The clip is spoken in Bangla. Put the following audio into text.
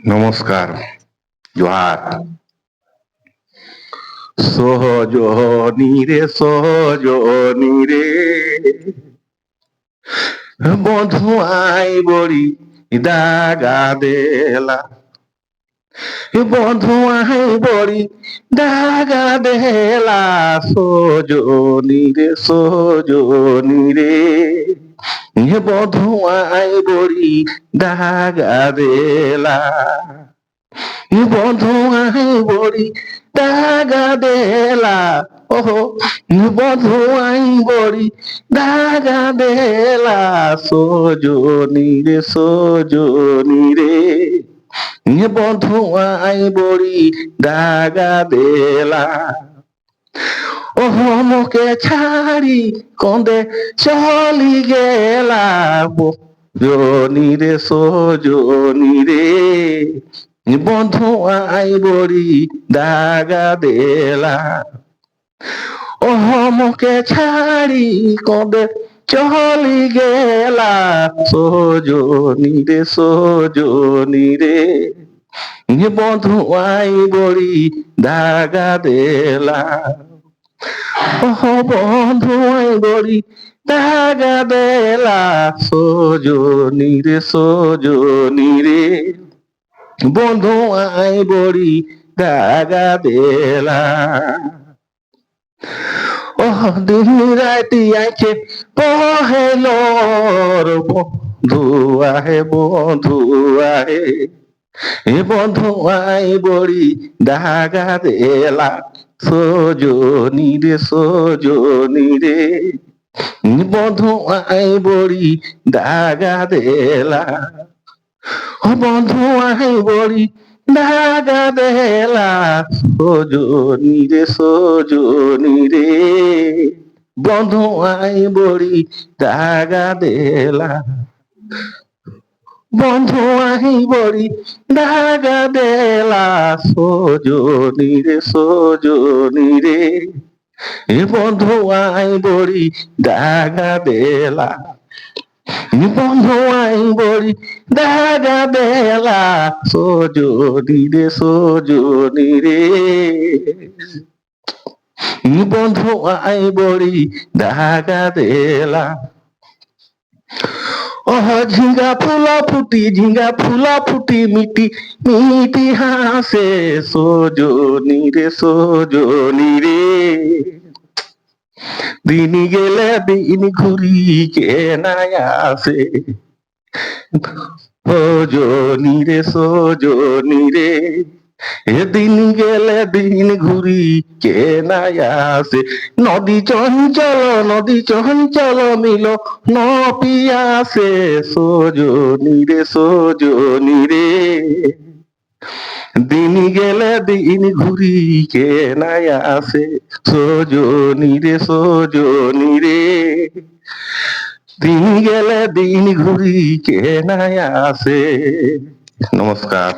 নমস্কার, জোহার। সহজনি রে সহজনি রে, বধু আই বড়ি দাগা দেলা, বধু আই বড়ি দাগা দেলা। সজনি রে সজনি রে, বধু আই বড়ি দাগা দেলা, বধু আই বড়ি দাগা দেলা। ওহো, বধু আই বড়ি দাগা দেলা। সজনি রে সজনি রে, বধু আই বড়ি দাগা দেলা। ওহো, মোকে ছাড়ি কন্দে চলি গেলা। সজনি রে সজনি রে, বধু আই বড়ি দাগা দেলা। ওহো, মোকে ছাড়ি কবে চলি গেলা। সজনি রে সজনি রে, বধু আই বড়ি দাগা দেলা। ওহো, বধু আই বড়ি দাগা দেলা। সজনি রে সজনি রে, বধু আই বড়ি দাগা দেলা। ওহ, দিন রাতি আইছে পহেলর, বধু আহে বধু আহে, বধু আই বড়ি দাগা দেলা। সজনি রে সজনি রে, বধু আই বড়ি দাগা দেলা। বধু আই বড়ি দাগা দেলা। সজনি রে সজনি রে, বধু আই বড়ি দাগা দেলা। বধু আই বড়ি দাগা দেলা। সজনি রে সজনি রে, বধু আই বড়ি দাগা দেলা। বধু আই বড়ি দাগা দেলা। সজনি রে সজনি রে, বধু আই বড়ি দাগা দেলা। ওহ, ঝিঙ্গা ফুলা ফুটি মিটি মিটি হাসে। সজনি রে সজনি রে, দিন গেলে দিন ঘুরি কে নাই আসে। সজনি রে সজনি রে, দিন গেলে দিন ঘুরি কে নাই আসে। নদী চঞ্চল মিল নপিয়াসে। সজনি রে সজনি রে, দিন গেলে দিন ঘুরি কে নাই আসে। সজনি রে সজনি রে, দিন গেলে দিন ঘুরি কে নাই আসে। নমস্কার।